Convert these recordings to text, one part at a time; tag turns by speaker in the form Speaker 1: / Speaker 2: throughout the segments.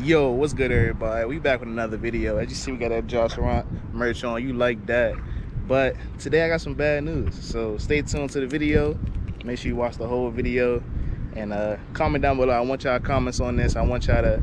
Speaker 1: Yo, what's good, everybody? We back with another video. As you see, we got that Josh Around merch on. You like that? But today I got some bad news, so stay tuned to the video. Make sure you watch the whole video and comment down below. I want y'all comments on this. I want y'all to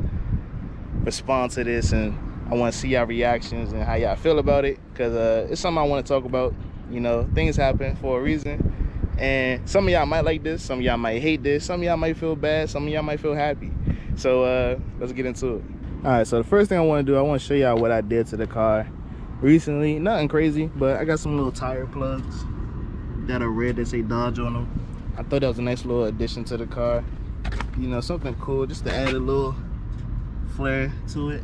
Speaker 1: respond to this, and I want to see y'all reactions and how y'all feel about it, because it's something I want to talk about. You know, things happen for a reason, and some of y'all might like this, some of y'all might hate this, some of y'all might feel bad, some of y'all might feel happy. So let's get into it. All right, so the first thing I want to do, I want to show y'all what I did to the car recently. Nothing crazy, but I got some little tire plugs that are red that say Dodge on them. I thought that was a nice little addition to the car. You know, something cool just to add a little flair to it.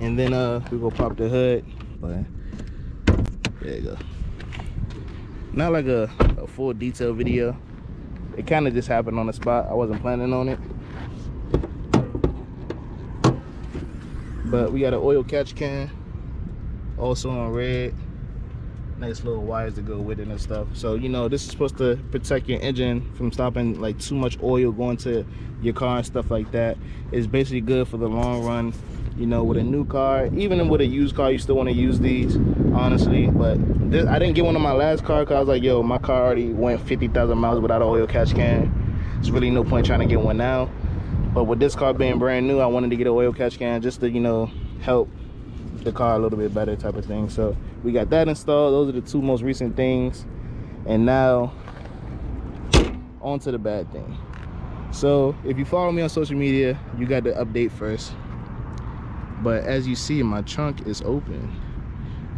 Speaker 1: And then we go pop the hood. But there you go. Not like a full detail video. It kind of just happened on the spot. I wasn't planning on it. But we got an oil catch can, also on red. Nice little wires to go with it and stuff. So, you know, this is supposed to protect your engine from stopping like too much oil going to your car and stuff like that. It's basically good for the long run. You know, with a new car, even with a used car, you still want to use these, honestly. But this, I didn't get one on my last car because I was like, yo, my car already went 50,000 miles without an oil catch can. There's really no point trying to get one now. But with this car being brand new, I wanted to get an oil catch can just to, you know, help the car a little bit better type of thing. So we got that installed. Those are the two most recent things. And now on to the bad thing. So if you follow me on social media, you got the update first. But as you see, my trunk is open.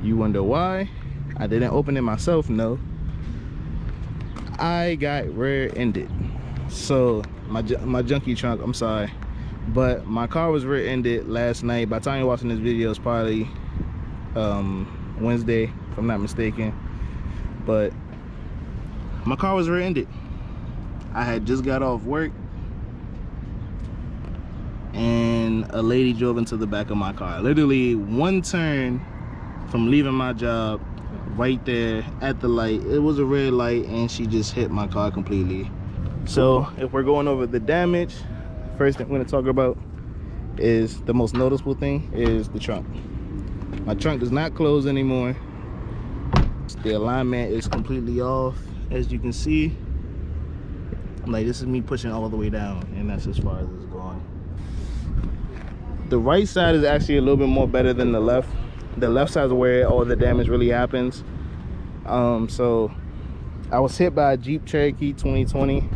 Speaker 1: You wonder why? I didn't open it myself, no. I got rear-ended. So my junky trunk, I'm sorry, but my car was rear-ended last night. By the time you're watching this video, it's probably Wednesday, if I'm not mistaken. But my car was rear-ended. I had just got off work and a lady drove into the back of my car. Literally one turn from leaving my job, right there at the light. It was a red light and she just hit my car completely. So if we're going over the damage, first thing I'm going to talk about is the most noticeable thing is the trunk. My trunk does not close anymore. The alignment is completely off, as you can see. Like, this is me pushing all the way down, and that's as far as it's going. The right side is actually a little bit more better than the left. The left side is where all the damage really happens. So I was hit by a Jeep Cherokee 2020.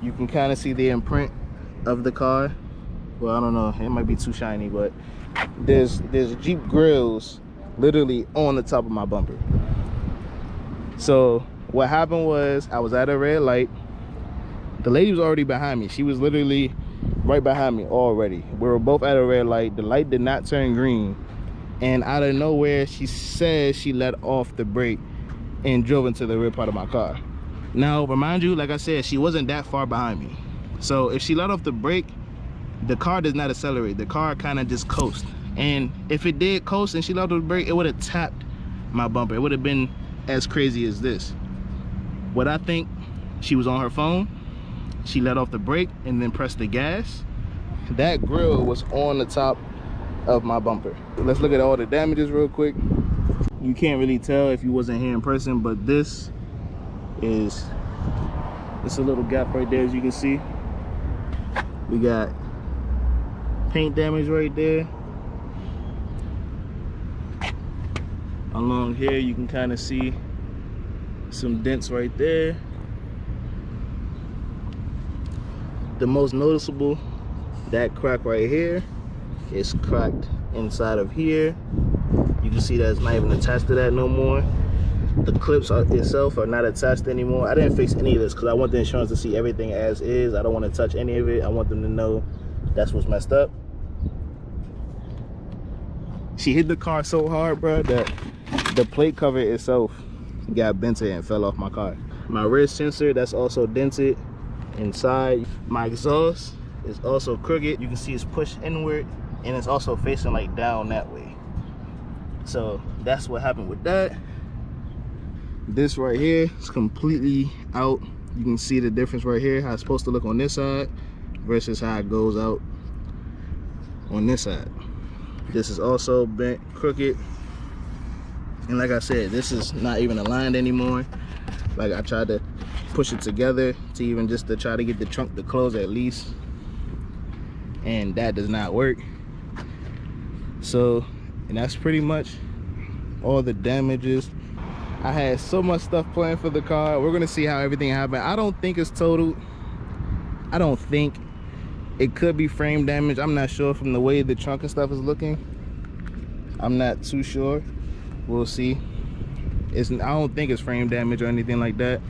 Speaker 1: You can kind of see the imprint of the car. Well, I don't know, it might be too shiny, but there's Jeep grills literally on the top of my bumper. So what happened was, I was at a red light. The lady was already behind me. She was literally right behind me already. We were both at a red light. The light did not turn green, and out of nowhere she said she let off the brake and drove into the rear part of my car. Now, remind you, like I said, she wasn't that far behind me. So if she let off the brake, the car does not accelerate. The car kind of just coasts. And if it did coast and she let off the brake, it would have tapped my bumper. It would have been as crazy as this. What I think, she was on her phone, she let off the brake and then pressed the gas. That grill was on the top of my bumper. Let's look at all the damages real quick. You can't really tell if you wasn't here in person, but this is, it's a little gap right there, as you can see. We got paint damage right there. Along here you can kind of see some dents right there. The most noticeable, that crack right here is cracked inside of here. You can see that it's not even attached to that no more. The clips itself are not attached anymore. I didn't fix any of this because I want the insurance to see everything as is. I don't want to touch any of it. I want them to know that's what's messed up. She hit the car so hard, bro, that the plate cover itself got dented and fell off my car. My rear sensor, that's also dented inside. My exhaust is also crooked. You can see it's pushed inward, and it's also facing like down that way. So that's what happened with that. This right here is completely out. You can see the difference right here, how it's supposed to look on this side versus how it goes out on this side. This is also bent crooked, and like I said, this is not even aligned anymore. Like, I tried to push it together to even just to try to get the trunk to close at least, and that does not work. So, and that's pretty much all the damages. I had so much stuff planned for the car. We're gonna see how everything happened. I don't think it's totaled. I don't think. It could be frame damage. I'm not sure from the way the trunk and stuff is looking. I'm not too sure. We'll see. I don't think it's frame damage or anything like that.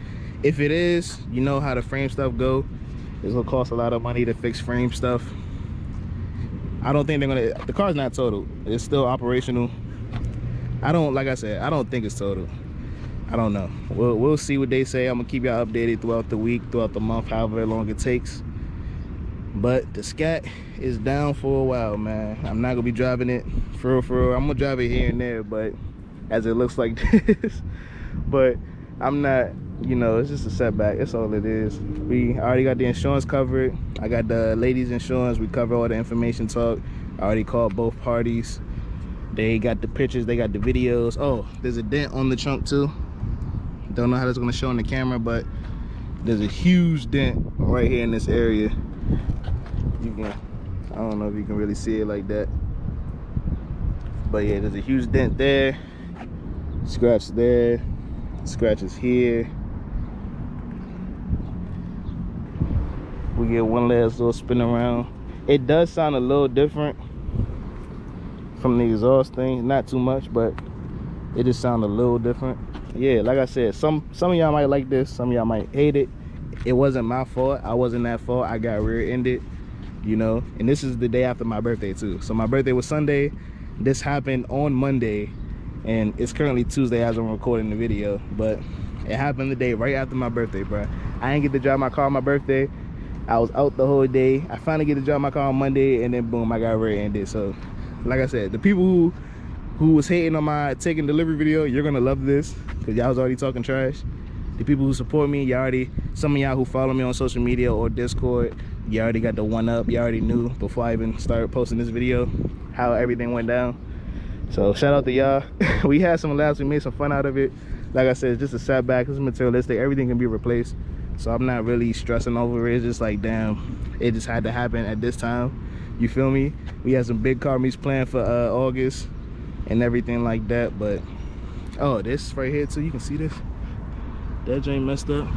Speaker 1: If it is, you know how the frame stuff go. It's gonna cost a lot of money to fix frame stuff. I don't think they're gonna, the car's not totaled. It's still operational. Like I said, I don't think it's totaled. I don't know. We'll see what they say. I'm gonna keep y'all updated throughout the week, throughout the month, however long it takes. But the Scat is down for a while, man. I'm not gonna be driving it for real. I'm gonna drive it here and there, but as it looks like this. But I'm not, you know, it's just a setback. That's all it is. We already got the insurance covered. I got the ladies' insurance. We cover all the information talk. I already called both parties. They got the pictures, they got the videos. Oh, there's a dent on the trunk too. Don't know how that's gonna show on the camera, but there's a huge dent right here in this area. You can, I don't know if you can really see it like that, but yeah, there's a huge dent there, scratch there, scratches here. We get one last little spin around. It does sound a little different from the exhaust thing, not too much, but it just sounds a little different. Yeah, like I said, some of y'all might like this, some of y'all might hate it. It wasn't my fault. I wasn't at fault. I got rear-ended, you know, and this is the day after my birthday too. So my birthday was Sunday. This happened on Monday, and it's currently Tuesday as I'm recording the video, but it happened the day right after my birthday, bro. I didn't get to drive my car on my birthday. I was out the whole day. I finally get to drive my car on Monday, and then boom, I got rear-ended. So like I said, the people who was hating on my taking delivery video, you're gonna love this because y'all was already talking trash. The people who support me, y'all already, some of y'all who follow me on social media or Discord, you already got the one up. You already knew before I even started posting this video how everything went down. So shout out to y'all. We had some laughs, we made some fun out of it. Like I said, it's just a setback, it's materialistic, everything can be replaced. So I'm not really stressing over it. It's just like, damn, it just had to happen at this time. You feel me? We had some big car meets planned for August and everything like that. But oh, this right here too, you can see this. That joint messed up.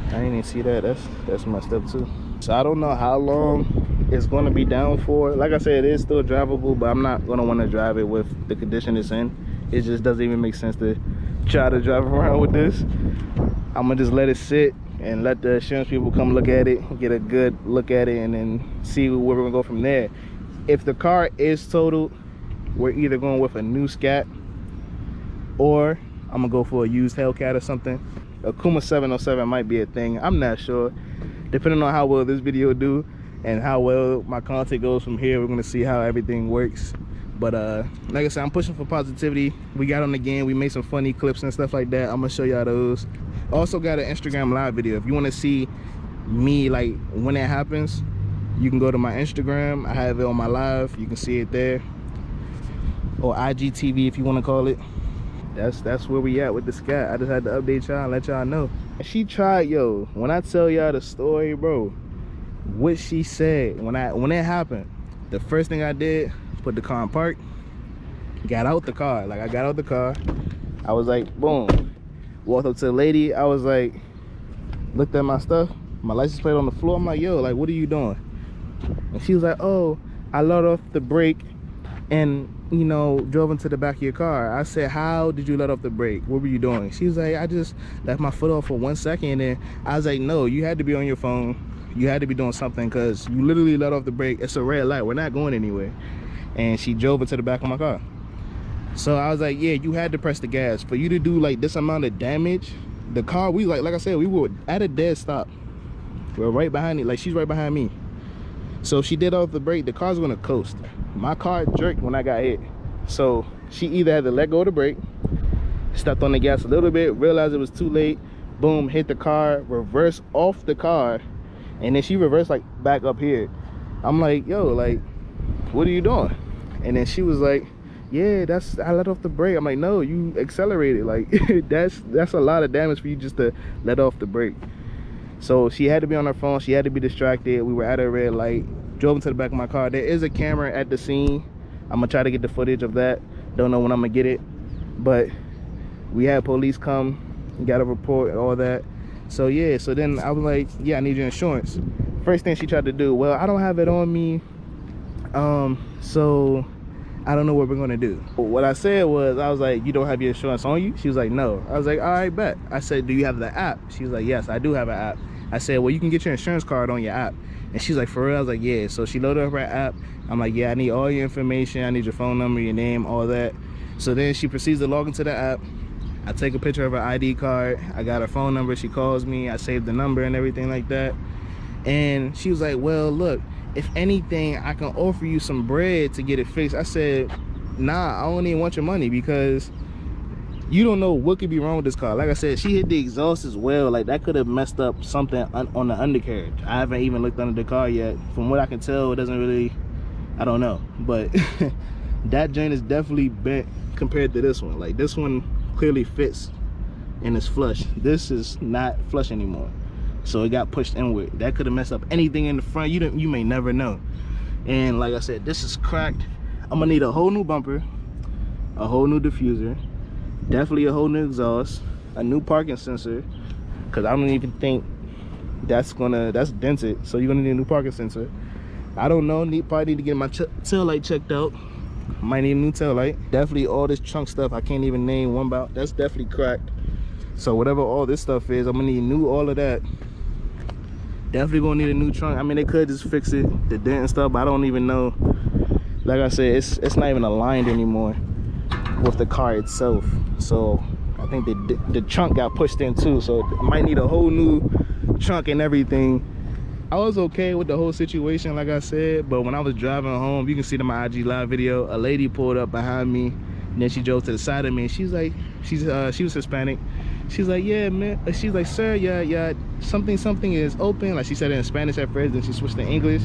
Speaker 1: I didn't even see that. That's messed up too. So I don't know how long it's going to be down for. Like I said, it is still drivable, but I'm not going to want to drive it with the condition it's in. It just doesn't even make sense to try to drive around with this. I'm gonna just let it sit and let the insurance people come look at it, get a good look at it, and then see where we're gonna go from there. If the car is totaled, we're either going with a new Scat, or I'm gonna go for a used Hellcat or something. A Kuma 707 might be a thing. I'm not sure. Depending on how well this video do and how well my content goes from here, we're gonna see how everything works. But like I said, I'm pushing for positivity. We got on the game, we made some funny clips and stuff like that. I'm gonna show y'all those. Also got an Instagram live video. If you want to see me like when it happens, you can go to my Instagram. I have it on my live, you can see it there, or IGTV if you want to call it. That's where we at with the Scat. I just had to update y'all and let y'all know. She tried, yo, when I tell y'all the story, bro, what she said when it happened, the first thing I did, put the car in park, got out the car. Like, I got out the car, I was like, boom, walked up to the lady. I was like, looked at my stuff, my license plate on the floor. I'm like, yo, like, what are you doing? And she was like, oh, I let off the brake and, you know, drove into the back of your car. I said, how did you let off the brake? What were you doing? She was like, I just left my foot off for 1 second. And I was like, no, you had to be on your phone. You had to be doing something, because you literally let off the brake. It's a red light, we're not going anywhere. And she drove into the back of my car. So I was like, yeah, you had to press the gas. For you to do like this amount of damage, the car, we like I said, we were at a dead stop. We're right behind it, like she's right behind me. So if she did off the brake, the car's gonna coast. My car jerked when I got hit. So she either had to let go of the brake, stepped on the gas a little bit, realized it was too late, boom, hit the car, reversed off the car, and then she reversed like back up here. I'm like, yo, like, what are you doing? And then she was like, yeah, I let off the brake. I'm like, no, you accelerated. Like that's a lot of damage for you just to let off the brake. So she had to be on her phone, she had to be distracted. We were at a red light, drove into the back of my car. There is a camera at the scene. I'm gonna try to get the footage of that. Don't know when I'm gonna get it, but we had police come, got a report, all that. So yeah, so then I was like, yeah, I need your insurance. First thing she tried to do, well, I don't have it on me, so I don't know what we're gonna do. What I said was, I was like, you don't have your insurance on you? She was like, no. I was like, all right, bet. I said, do you have the app? She was like, yes, I do have an app. I said, well, you can get your insurance card on your app. And she's like, for real? I was like, yeah. So she loaded up her app. I'm like, yeah, I need all your information. I need your phone number, your name, all that. So then she proceeds to log into the app. I take a picture of her ID card. I got her phone number. She calls me. I saved the number and everything like that. And she was like, well, look, if anything, I can offer you some bread to get it fixed. I said, nah, I don't even want your money, because you don't know what could be wrong with this car. Like I said, she hit the exhaust as well. Like that could have messed up something on the undercarriage. I haven't even looked under the car yet. From what I can tell, it doesn't really, I don't know. But that joint is definitely bent compared to this one. Like this one clearly fits and is flush. This is not flush anymore. So it got pushed inward. That could have messed up anything in the front. You may never know. And like I said, this is cracked. I'm gonna need a whole new bumper, a whole new diffuser, definitely a whole new exhaust, a new parking sensor, because I don't even think that's dented. So you're gonna need a new parking sensor. I don't know, probably need to get my tail light checked out. Might need a new tail light. Definitely all this trunk stuff I can't even name one about. That's definitely cracked. So whatever all this stuff is, I'm gonna need new all of that. Definitely gonna need a new trunk. I mean, they could just fix it, the dent and stuff, but I don't even know. Like I said, it's not even aligned anymore with the car itself. So I think the trunk got pushed in too, so it might need a whole new trunk and everything. I was okay with the whole situation, like I said, but when I was driving home, you can see in my IG live video, a lady pulled up behind me, and then she drove to the side of me, and she's like, she was Hispanic. She's like, yeah, man. She's like, sir, yeah, something is open. Like she said it in Spanish at first, then she switched to English.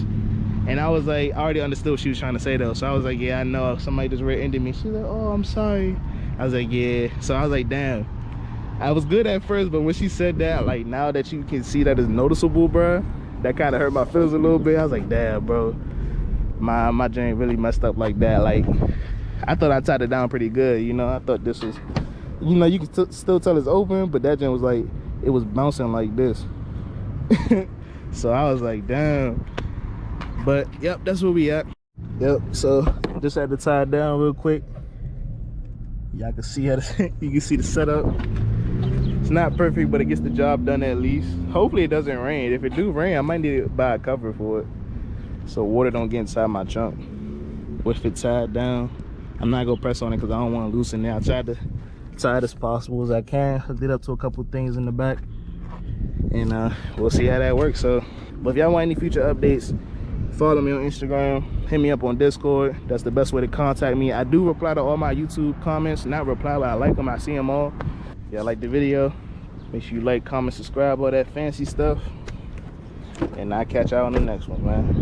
Speaker 1: And I was like, I already understood what she was trying to say though. So I was like, yeah, I know, somebody just rear-ended me. She's like, oh, I'm sorry. I was like, yeah. So I was like, damn. I was good at first, but when she said that, like now that you can see that it's noticeable, bro, that kind of hurt my feelings a little bit. I was like, damn, bro, my joint really messed up like that. Like, I thought I tied it down pretty good, you know. I thought this was, you know, you can still tell it's open, but that joint was like, it was bouncing like this. So I was like, damn. But yep, that's where we at. Yep, so just had to tie it down real quick. Y'all can see how you can see the setup. It's not perfect, but it gets the job done at least. Hopefully it doesn't rain. If it do rain, I might need to buy a cover for it, so water don't get inside my trunk. With it tied down, I'm not gonna press on it because I don't want to loosen it. I tried to tie it as possible as I can. Hooked it up to a couple things in the back, and we'll see how that works. So, but if y'all want any future updates, follow me on Instagram, hit me up on Discord. That's the best way to contact me. I do reply to all my YouTube comments. Not reply, but I like them. I see them all. If y'all like the video, make sure you like, comment, subscribe, all that fancy stuff. And I'll catch y'all on the next one, man.